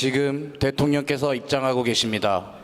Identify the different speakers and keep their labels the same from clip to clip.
Speaker 1: 지금 대통령께서 입장하고 계십니다.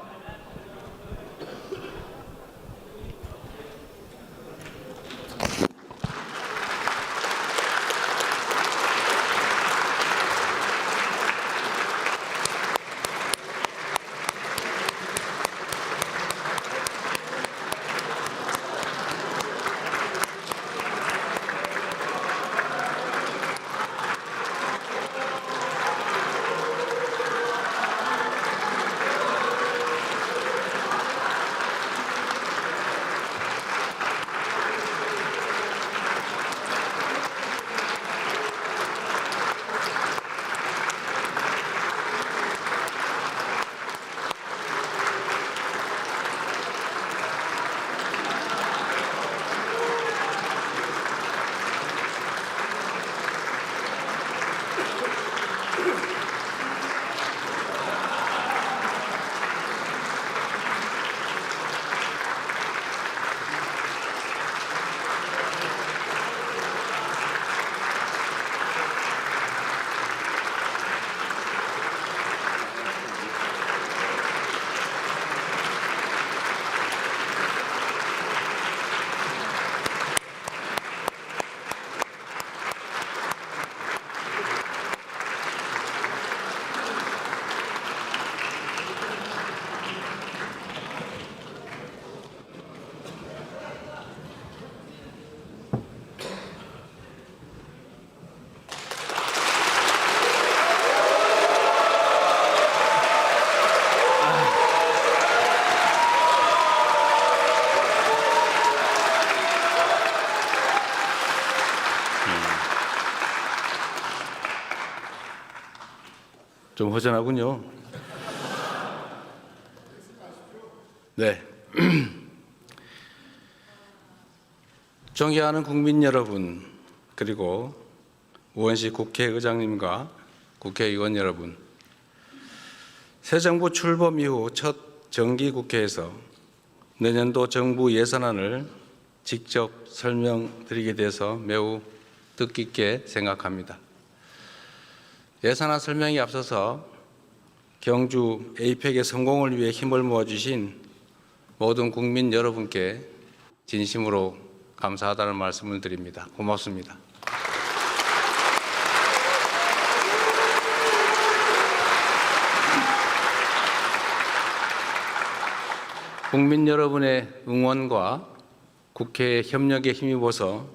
Speaker 2: 좀 허전하군요. 네. 존경하는 국민 여러분, 그리고 우원식 국회의장님과 국회의원 여러분, 새 정부 출범 이후 첫 정기국회에서 내년도 정부 예산안을 직접 설명드리게 돼서 매우 뜻깊게 생각합니다. 예산안 설명에 앞서서 경주 에이펙의 성공을 위해 힘을 모아주신 모든 국민 여러분께 진심으로 감사하다는 말씀을 드립니다. 고맙습니다. 국민 여러분의 응원과 국회의 협력에 힘입어서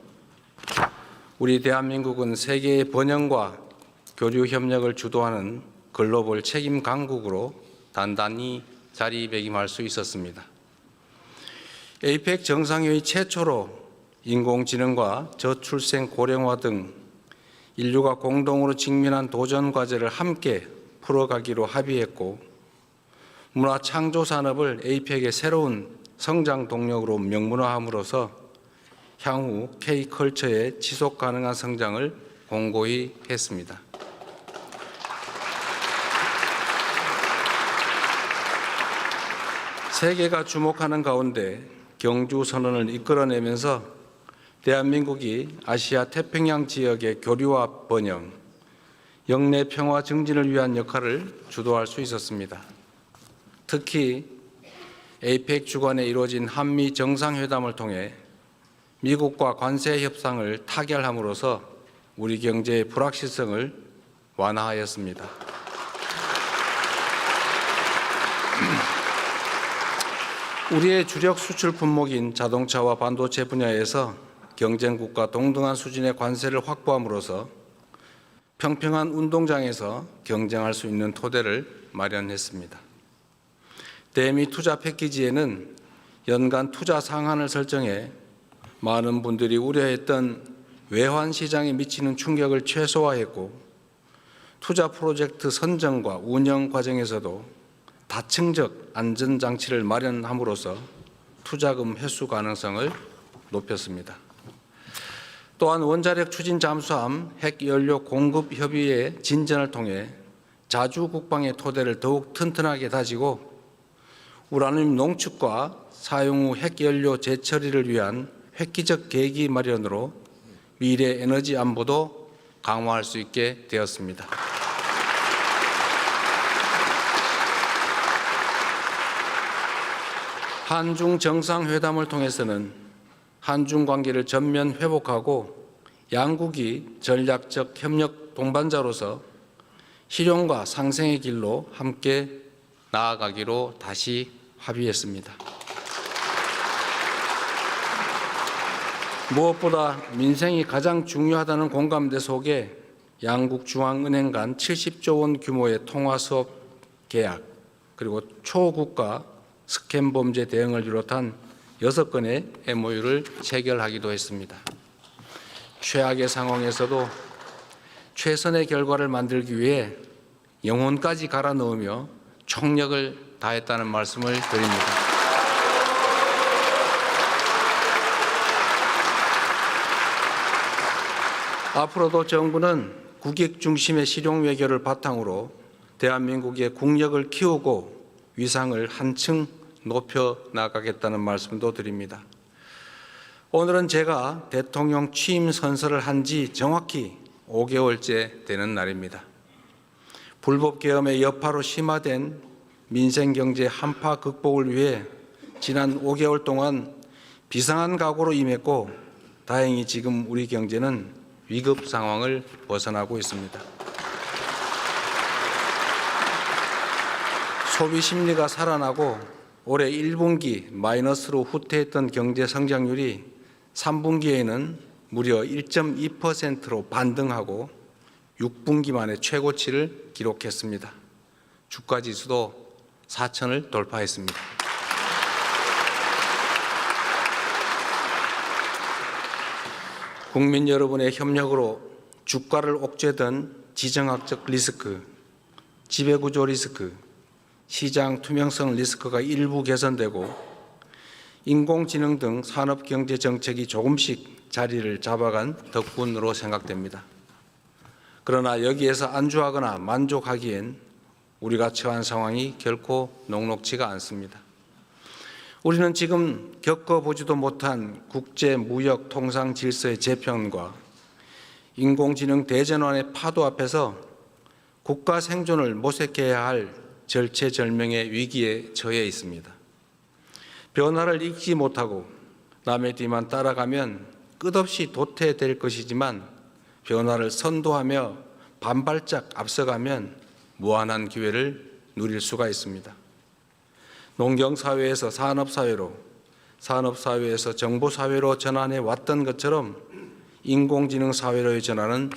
Speaker 2: 우리 대한민국은 세계의 번영과 교류 협력을 주도하는 글로벌 책임 강국으로 단단히 자리매김할 수 있었습니다. 에이펙 정상회의 최초로 인공지능과 저출생 고령화 등 인류가 공동으로 직면한 도전 과제를 함께 풀어가기로 합의했고, 문화 창조 산업을 에이펙의 새로운 성장 동력으로 명문화함으로써 향후 K컬처의 지속 가능한 성장을 공고히 했습니다. 세계가 주목하는 가운데 경주 선언을 이끌어내면서 대한민국이 아시아 태평양 지역의 교류와 번영, 영내 평화 증진을 위한 역할을 주도할 수 있었습니다. 특히 에이펙 주관에 이루어진 한미 정상회담을 통해 미국과 관세 협상을 타결함으로써 우리 경제의 불확실성을 완화하였습니다. 우리의 주력 수출 품목인 자동차와 반도체 분야에서 경쟁국과 동등한 수준의 관세를 확보함으로써 평평한 운동장에서 경쟁할 수 있는 토대를 마련했습니다. 대미 투자 패키지에는 연간 투자 상한을 설정해 많은 분들이 우려했던 외환 시장에 미치는 충격을 최소화했고, 투자 프로젝트 선정과 운영 과정에서도 다층적 안전장치를 마련함으로써 투자금 회수 가능성을 높였습니다. 또한 원자력 추진 잠수함 핵연료 공급 협의의 진전을 통해 자주 국방의 토대를 더욱 튼튼하게 다지고, 우라늄 농축과 사용 후 핵연료 재처리를 위한 획기적 계기 마련으로 미래 에너지 안보도 강화할 수 있게 되었습니다. 한중 정상회담을 통해서는 한중 관계를 전면 회복하고 양국이 전략적 협력 동반자로서 실용과 상생의 길로 함께 나아가기로 다시 합의했습니다. 무엇보다 민생이 가장 중요하다는 공감대 속에 양국 중앙은행 간 70조 원 규모의 통화수업 계약, 그리고 초국가 스캠 범죄 대응을 비롯한 6건의 MOU를 체결하기도 했습니다. 최악의 상황에서도 최선의 결과를 만들기 위해 영혼까지 갈아 넣으며 총력을 다했다는 말씀을 드립니다. 앞으로도 정부는 국익 중심의 실용 외교를 바탕으로 대한민국의 국력을 키우고 위상을 한층 높여 나가겠다는 말씀도 드립니다. 오늘은 제가 대통령 취임 선서를 한 지 정확히 5개월째 되는 날입니다. 불법 계엄의 여파로 심화된 민생 경제 한파 극복을 위해 지난 5개월 동안 비상한 각오로 임했고 다행히 지금 우리 경제는 위급 상황을 벗어나고 있습니다. 소비 심리가 살아나고 올해 1분기 마이너스로 후퇴했던 경제 성장률이 3분기에는 무려 1.2%로 반등하고 6분기 만에 최고치를 기록했습니다. 주가 지수도 4천을 돌파했습니다. 국민 여러분의 협력으로 주가를 옥죄던 지정학적 리스크, 지배구조 리스크, 시장 투명성 리스크가 일부 개선되고 인공지능 등 산업경제 정책이 조금씩 자리를 잡아간 덕분으로 생각됩니다. 그러나 여기에서 안주하거나 만족하기엔 우리가 처한 상황이 결코 녹록지가 않습니다. 우리는 지금 겪어보지도 못한 국제 무역 통상 질서의 재편과 인공지능 대전환의 파도 앞에서 국가 생존을 모색해야 할 절체절명의 위기에 처해 있습니다. 변화를 읽지 못하고 남의 뒤만 따라가면 끝없이 도태될 것이지만 변화를 선도하며 반발짝 앞서가면 무한한 기회를 누릴 수가 있습니다. 농경사회에서 산업사회로, 산업사회에서 정보사회로 전환해 왔던 것처럼 인공지능 사회로의 전환은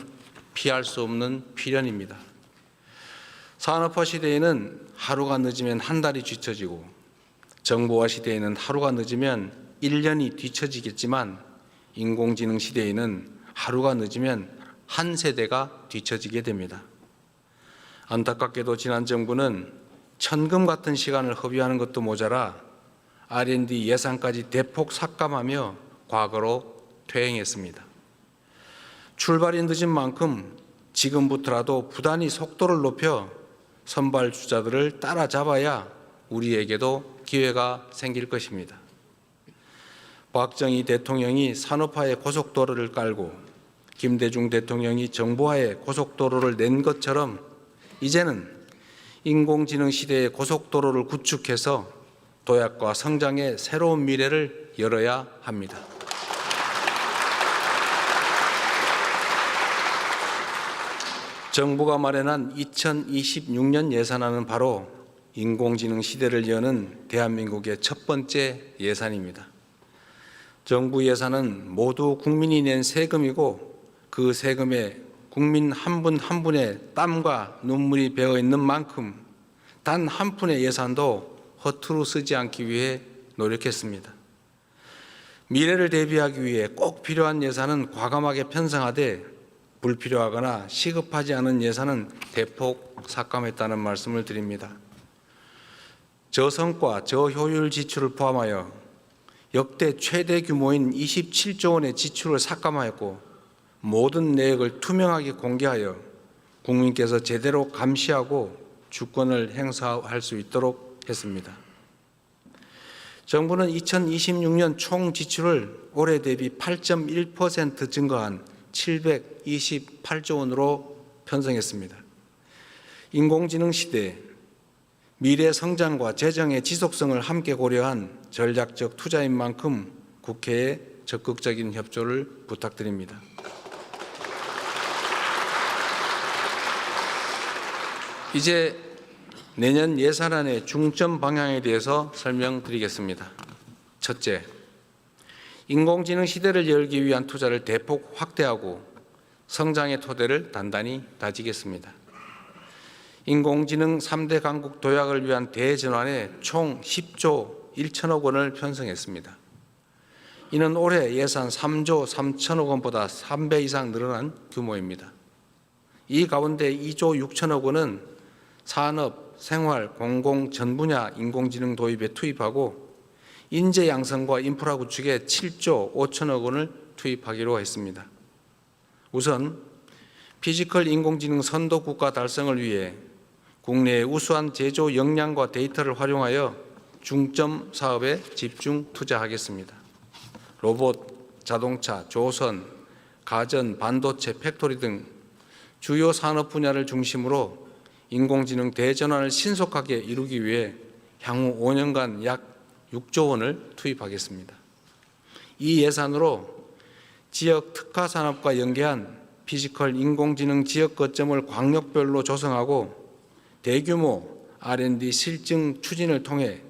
Speaker 2: 피할 수 없는 필연입니다. 산업화 시대에는 하루가 늦으면 한 달이 뒤처지고 정보화 시대에는 하루가 늦으면 1년이 뒤처지겠지만 인공지능 시대에는 하루가 늦으면 한 세대가 뒤처지게 됩니다. 안타깝게도 지난 정부는 천금 같은 시간을 허비하는 것도 모자라 R&D 예산까지 대폭 삭감하며 과거로 퇴행했습니다. 출발이 늦은 만큼 지금부터라도 부단히 속도를 높여 선발주자들을 따라잡아야 우리에게도 기회가 생길 것입니다. 박정희 대통령이 산업화의 고속도로를 깔고 김대중 대통령이 정보화의 고속도로를 낸 것처럼 이제는 인공지능 시대의 고속도로를 구축해서 도약과 성장의 새로운 미래를 열어야 합니다. 정부가 마련한 2026년 예산안은 바로 인공지능 시대를 여는 대한민국의 첫 번째 예산입니다. 정부 예산은 모두 국민이 낸 세금이고 그 세금에 국민 한 분 한 분의 땀과 눈물이 배어 있는 만큼 단 한 푼의 예산도 허투루 쓰지 않기 위해 노력했습니다. 미래를 대비하기 위해 꼭 필요한 예산은 과감하게 편성하되 불필요하거나 시급하지 않은 예산은 대폭 삭감했다는 말씀을 드립니다. 저성과 저효율 지출을 포함하여 역대 최대 규모인 27조 원의 지출을 삭감하였고 모든 내역을 투명하게 공개하여 국민께서 제대로 감시하고 주권을 행사할 수 있도록 했습니다. 정부는 2026년 총 지출을 올해 대비 8.1% 증가한 728조 원으로 편성했습니다. 인공지능 시대, 미래 성장과 재정의 지속성을 함께 고려한 전략적 투자인 만큼 국회에 적극적인 협조를 부탁드립니다. 이제 내년 예산안의 중점 방향에 대해서 설명드리겠습니다. 첫째, 인공지능 시대를 열기 위한 투자를 대폭 확대하고 성장의 토대를 단단히 다지겠습니다. 인공지능 3대 강국 도약을 위한 대전환에 총 10조 1천억 원을 편성했습니다. 이는 올해 예산 3조 3천억 원보다 3배 이상 늘어난 규모입니다. 이 가운데 2조 6천억 원은 산업, 생활, 공공 전 분야 인공지능 도입에 투입하고 인재 양성과 인프라 구축에 7조 5천억 원을 투입하기로 했습니다. 우선 피지컬 인공지능 선도 국가 달성을 위해 국내의 우수한 제조 역량과 데이터를 활용하여 중점 사업에 집중 투자하겠습니다. 로봇, 자동차, 조선, 가전, 반도체, 팩토리 등 주요 산업 분야를 중심으로 인공지능 대전환을 신속하게 이루기 위해 향후 5년간 약 6조 원을 투입하겠습니다. 이 예산으로 지역 특화 산업과 연계한 피지컬 인공지능 지역 거점을 광역별로 조성하고 대규모 R&D 실증 추진을 통해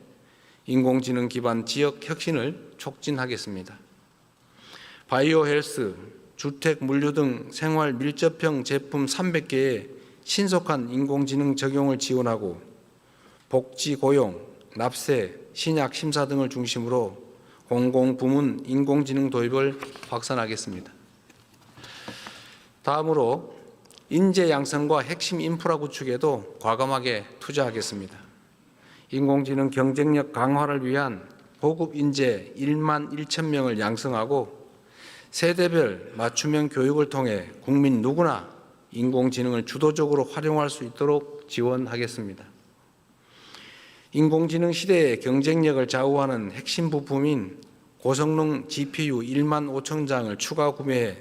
Speaker 2: 인공지능 기반 지역 혁신을 촉진하겠습니다. 바이오 헬스, 주택, 물류 등 생활 밀접형 제품 300개의 신속한 인공지능 적용을 지원하고 복지, 고용, 납세, 신약 심사 등을 중심으로 공공부문 인공지능 도입을 확산하겠습니다. 다음으로 인재 양성과 핵심 인프라 구축에도 과감하게 투자하겠습니다. 인공지능 경쟁력 강화를 위한 고급 인재 1만 1천 명을 양성하고 세대별 맞춤형 교육을 통해 국민 누구나 인공지능을 주도적으로 활용할 수 있도록 지원하겠습니다. 인공지능 시대의 경쟁력을 좌우하는 핵심 부품인 고성능 GPU 1만 5천 장을 추가 구매해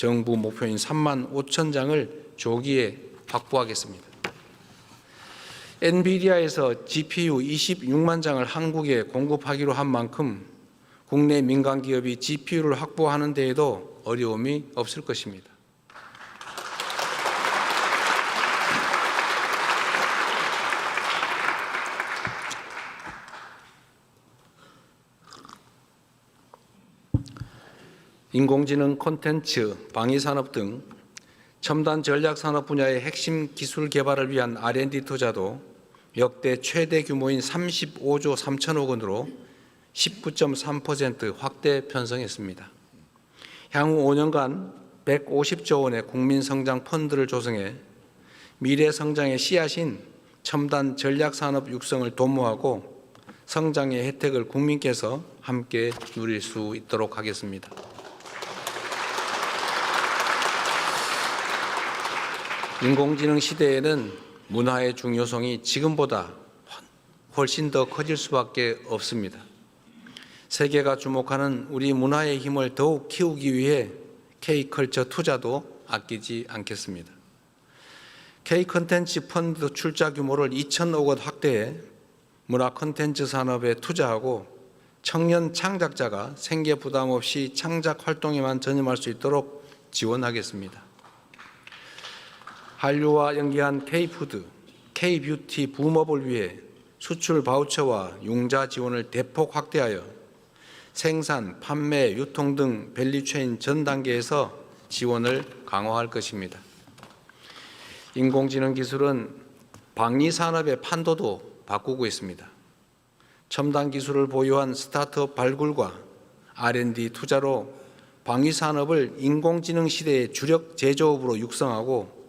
Speaker 2: 정부 목표인 3만 5천 장을 조기에 확보하겠습니다. 엔비디아에서 GPU 26만 장을 한국에 공급하기로 한 만큼 국내 민간 기업이 GPU를 확보하는 데에도 어려움이 없을 것입니다. 인공지능 콘텐츠, 방위산업 등 첨단 전략산업 분야의 핵심 기술 개발을 위한 R&D 투자도 역대 최대 규모인 35조 3천억 원으로 19.3% 확대 편성했습니다. 향후 5년간 150조 원의 국민성장 펀드를 조성해 미래 성장의 씨앗인 첨단 전략산업 육성을 도모하고 성장의 혜택을 국민께서 함께 누릴 수 있도록 하겠습니다. 인공지능 시대에는 문화의 중요성이 지금보다 훨씬 더 커질 수밖에 없습니다. 세계가 주목하는 우리 문화의 힘을 더욱 키우기 위해 K컬처 투자도 아끼지 않겠습니다. K콘텐츠 펀드 출자 규모를 2천억 원 확대해 문화 콘텐츠 산업에 투자하고 청년 창작자가 생계 부담 없이 창작 활동에만 전념할 수 있도록 지원하겠습니다. 한류와 연계한 K푸드, K뷰티 붐업을 위해 수출 바우처와 융자 지원을 대폭 확대하여 생산, 판매, 유통 등 밸류체인 전 단계에서 지원을 강화할 것입니다. 인공지능 기술은 방위산업의 판도도 바꾸고 있습니다. 첨단 기술을 보유한 스타트업 발굴과 R&D 투자로 방위산업을 인공지능 시대의 주력 제조업으로 육성하고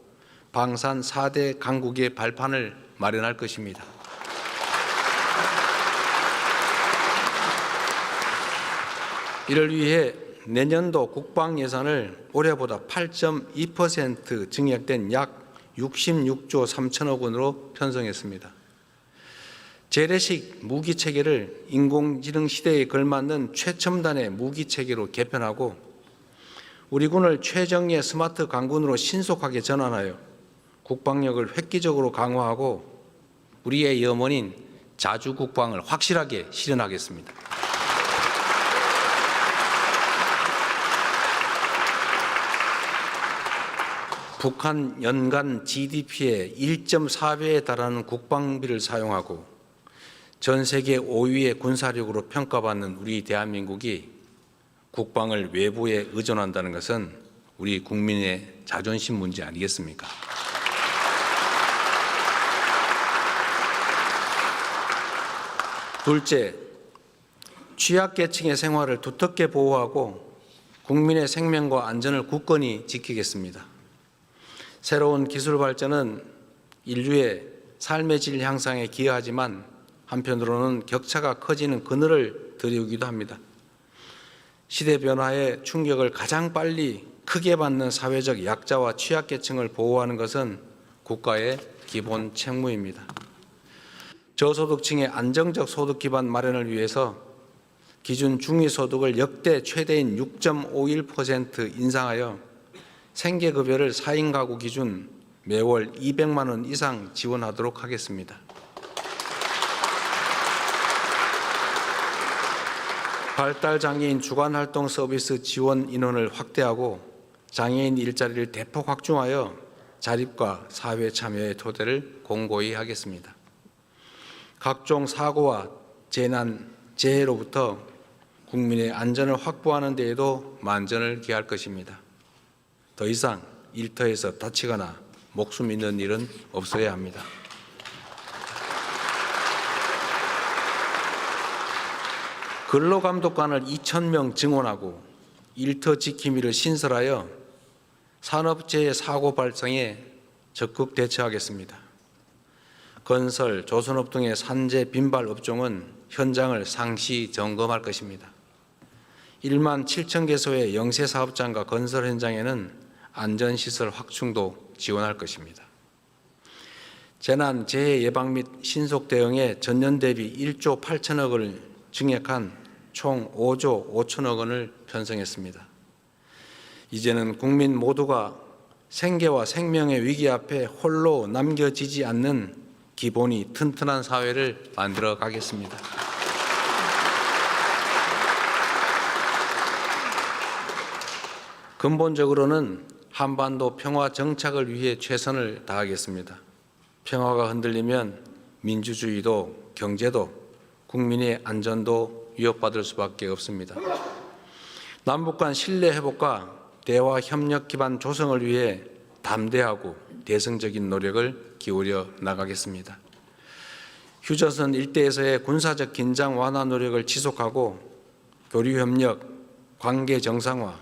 Speaker 2: 방산 4대 강국의 발판을 마련할 것입니다. 이를 위해 내년도 국방 예산을 올해보다 8.2% 증액된 약 66조 3천억 원으로 편성했습니다. 재래식 무기 체계를 인공지능 시대에 걸맞는 최첨단의 무기 체계로 개편하고 우리 군을 최정예 스마트 강군으로 신속하게 전환하여 국방력을 획기적으로 강화하고 우리의 염원인 자주국방을 확실하게 실현하겠습니다. 북한 연간 GDP의 1.4배에 달하는 국방비를 사용하고 전 세계 5위의 군사력으로 평가받는 우리 대한민국이 국방을 외부에 의존한다는 것은 우리 국민의 자존심 문제 아니겠습니까? 둘째, 취약계층의 생활을 두텁게 보호하고 국민의 생명과 안전을 굳건히 지키겠습니다. 새로운 기술 발전은 인류의 삶의 질 향상에 기여하지만 한편으로는 격차가 커지는 그늘을 드리우기도 합니다. 시대 변화의 충격을 가장 빨리 크게 받는 사회적 약자와 취약계층을 보호하는 것은 국가의 기본 책무입니다. 저소득층의 안정적 소득 기반 마련을 위해서 기준 중위소득을 역대 최대인 6.51% 인상하여 생계급여를 4인 가구 기준 매월 200만 원 이상 지원하도록 하겠습니다. 발달장애인 주간활동 서비스 지원 인원을 확대하고 장애인 일자리를 대폭 확충하여 자립과 사회 참여의 토대를 공고히 하겠습니다. 각종 사고와 재난, 재해로부터 국민의 안전을 확보하는 데에도 만전을 기할 것입니다. 더 이상 일터에서 다치거나 목숨 잃는 일은 없어야 합니다. 근로감독관을 2,000명 증원하고 일터 지킴이를 신설하여 산업재해 사고 발생에 적극 대처하겠습니다. 건설, 조선업 등의 산재 빈발 업종은 현장을 상시 점검할 것입니다. 1만 7천 개소의 영세 사업장과 건설 현장에는 안전시설 확충도 지원할 것입니다. 재난, 재해 예방 및 신속 대응에 전년 대비 1조 8천억 원을 증액한 총 5조 5천억 원을 편성했습니다. 이제는 국민 모두가 생계와 생명의 위기 앞에 홀로 남겨지지 않는 기본이 튼튼한 사회를 만들어 가겠습니다. 근본적으로는 한반도 평화 정착을 위해 최선을 다하겠습니다. 평화가 흔들리면 민주주의도 경제도 국민의 안전도 위협받을 수밖에 없습니다. 남북 간 신뢰 회복과 대화 협력 기반 조성을 위해 담대하고 대승적인 노력을 기울여 나가겠습니다. 휴전선 일대에서의 군사적 긴장 완화 노력을 지속하고 교류 협력, 관계 정상화,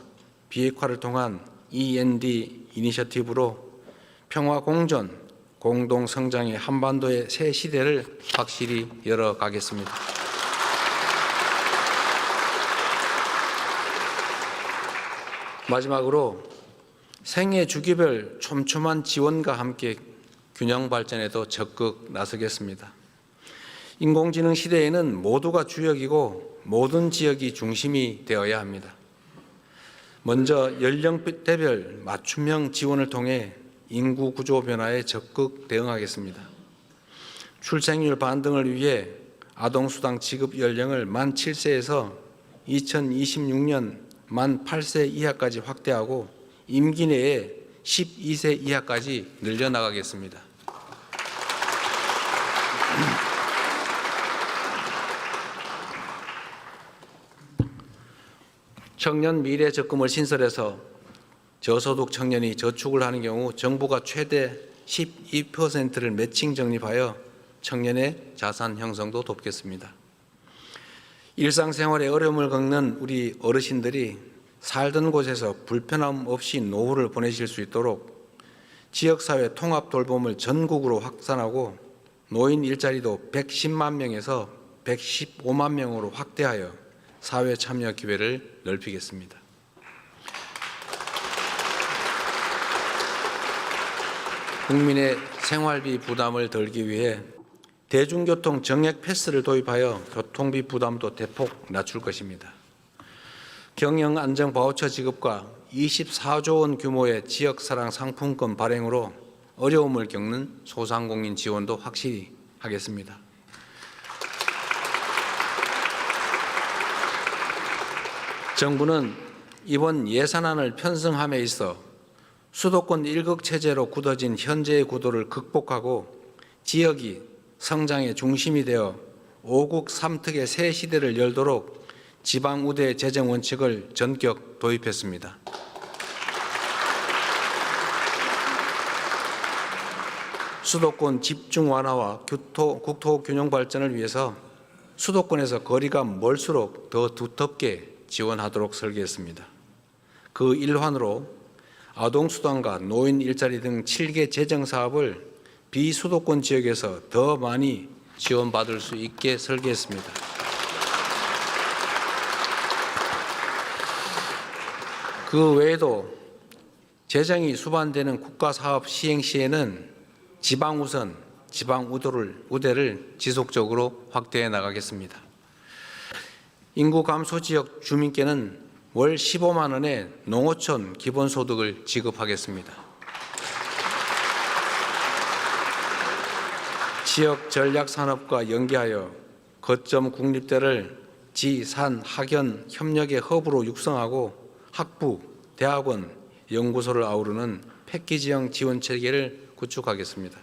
Speaker 2: 비핵화를 통한 END 이니셔티브로 평화 공존, 공동 성장의 한반도의 새 시대를 확실히 열어가겠습니다. 마지막으로 생애 주기별 촘촘한 지원과 함께 균형 발전에도 적극 나서겠습니다. 인공지능 시대에는 모두가 주역이고 모든 지역이 중심이 되어야 합니다. 먼저 연령대별 맞춤형 지원을 통해 인구 구조 변화에 적극 대응하겠습니다. 출생률 반등을 위해 아동수당 지급 연령을 만 7세에서 2026년 만 8세 이하까지 확대하고 임기 내에 12세 이하까지 늘려나가겠습니다. 청년 미래 적금을 신설해서 저소득 청년이 저축을 하는 경우 정부가 최대 12%를 매칭 적립하여 청년의 자산 형성도 돕겠습니다. 일상생활에 어려움을 겪는 우리 어르신들이 살던 곳에서 불편함 없이 노후를 보내실 수 있도록 지역사회 통합 돌봄을 전국으로 확산하고 노인 일자리도 110만 명에서 115만 명으로 확대하여 사회 참여 기회를 넓히겠습니다. 국민의 생활비 부담을 덜기 위해 대중교통 정액 패스를 도입하여 교통비 부담도 대폭 낮출 것입니다. 경영안정 바우처 지급과 24조 원 규모의 지역사랑 상품권 발행으로 어려움을 겪는 소상공인 지원도 확실히 하겠습니다. 정부는 이번 예산안을 편성함에 있어 수도권 1극 체제로 굳어진 현재의 구도를 극복하고 지역이 성장의 중심이 되어 5국 3특의 새 시대를 열도록 지방우대 재정 원칙을 전격 도입했습니다. 수도권 집중 완화와 국토 균형 발전을 위해서 수도권에서 거리가 멀수록 더 두텁게 지원하도록 설계했습니다. 그 일환으로 아동수당과 노인 일자리 등 7개 재정 사업을 비수도권 지역에서 더 많이 지원받을 수 있게 설계했습니다. 그 외에도 재정이 수반되는 국가사업 시행 시에는 지방우선, 지방우대를 지속적으로 확대해 나가겠습니다. 인구 감소 지역 주민께는 월 15만 원의 농어촌 기본소득을 지급하겠습니다. 지역 전략산업과 연계하여 거점 국립대를 지, 산, 학연 협력의 허브로 육성하고 학부, 대학원, 연구소를 아우르는 패키지형 지원체계를 구축하겠습니다.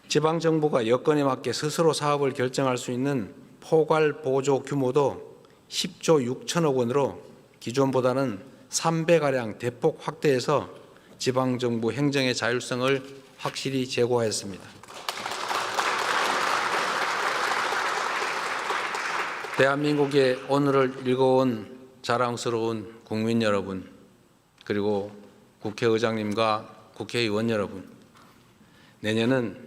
Speaker 2: 지방정부가 여건에 맞게 스스로 사업을 결정할 수 있는 포괄 보조 규모도 10조 6천억 원으로 기존보다는 3배가량 대폭 확대해서 지방정부 행정의 자율성을 확실히 제고하였습니다. 대한민국의 오늘을 읽어온 자랑스러운 국민 여러분, 그리고 국회의장님과 국회의원 여러분, 내년은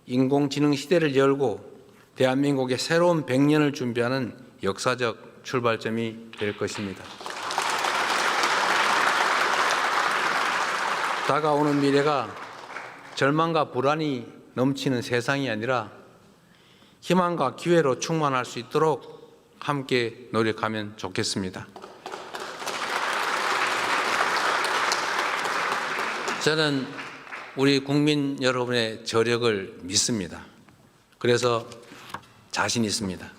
Speaker 2: 인공지능 시대를 열고 대한민국의 새로운 100년을 준비하는 역사적 출발점이 될 것입니다. 다가오는 미래가 절망과 불안이 넘치는 세상이 아니라 희망과 기회로 충만할 수 있도록 함께 노력하면 좋겠습니다. 저는 우리 국민 여러분의 저력을 믿습니다. 그래서 자신 있습니다.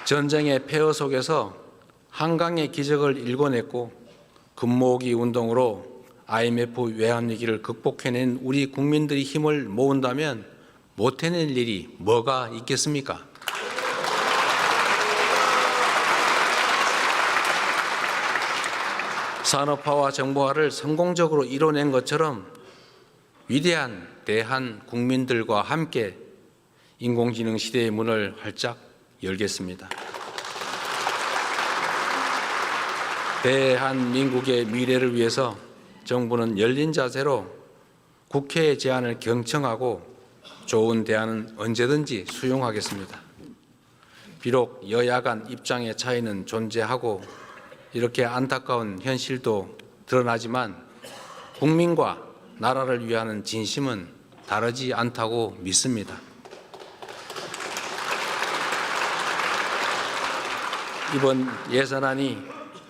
Speaker 2: 전쟁의 폐허 속에서 한강의 기적을 일궈냈고 금모으기 운동으로 IMF 외환위기를 극복해낸 우리 국민들이 힘을 모은다면 못 해낼 일이 뭐가 있겠습니까? 산업화와 정보화를 성공적으로 이뤄낸 것처럼 위대한 대한 국민들과 함께 인공지능 시대의 문을 활짝 열겠습니다. 대한민국의 미래를 위해서 정부는 열린 자세로 국회의 제안을 경청하고 좋은 대안은 언제든지 수용하겠습니다. 비록 여야 간 입장의 차이는 존재하고 이렇게 안타까운 현실도 드러나지만 국민과 나라를 위하는 진심은 다르지 않다고 믿습니다. 이번 예산안이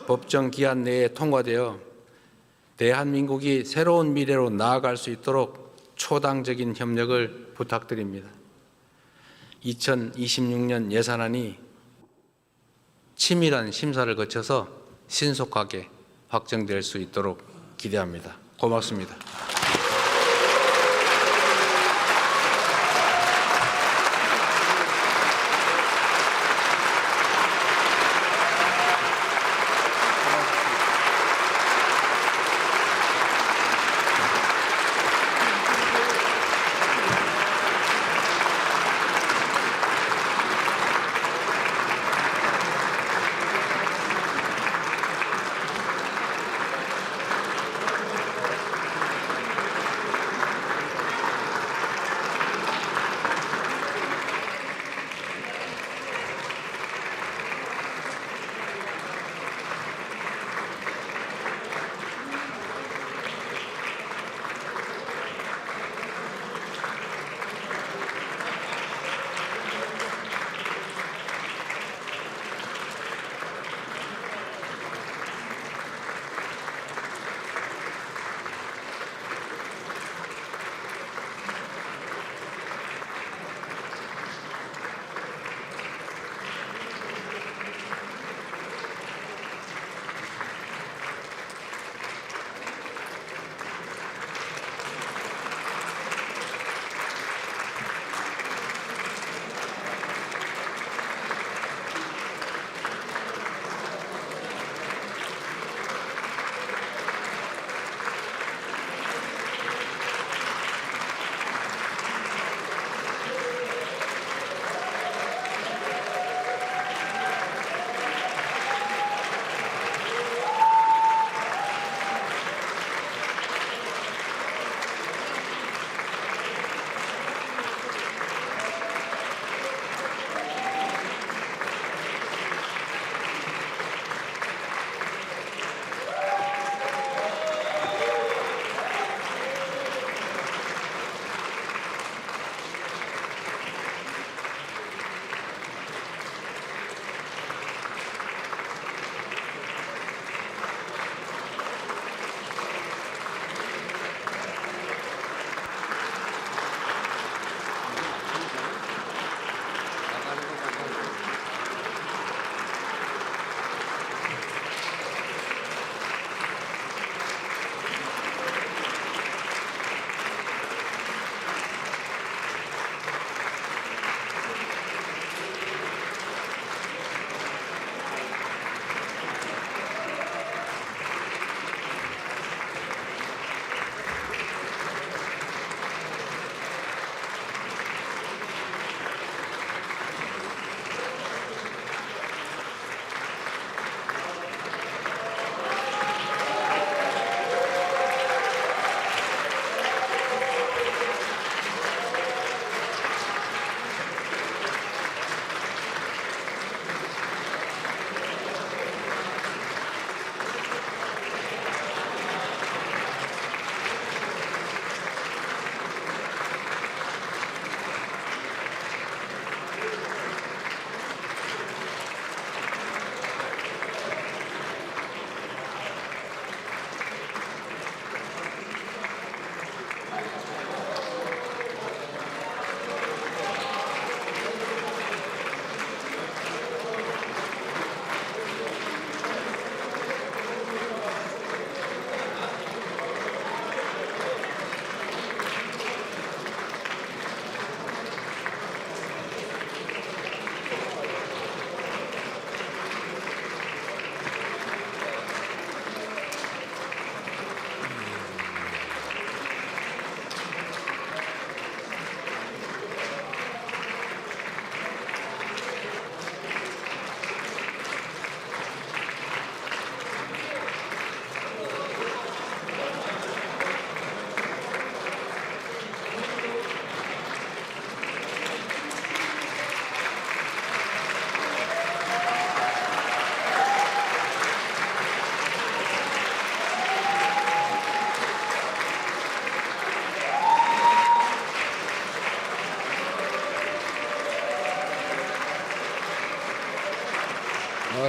Speaker 2: 법정 기한 내에 통과되어 대한민국이 새로운 미래로 나아갈 수 있도록 초당적인 협력을 부탁드립니다. 2026년 예산안이 치밀한 심사를 거쳐서 신속하게 확정될 수 있도록 기대합니다. 고맙습니다.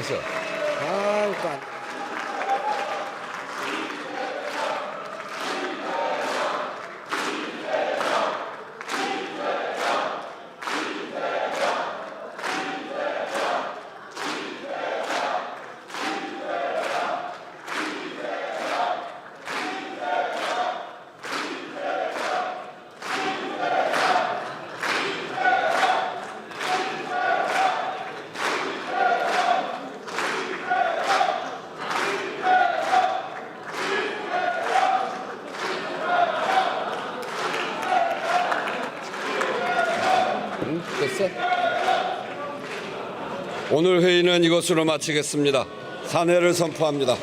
Speaker 3: 앉으셔. 아이, 또 앉... 됐어? 오늘 회의는 이것으로 마치겠습니다. 산회를 선포합니다.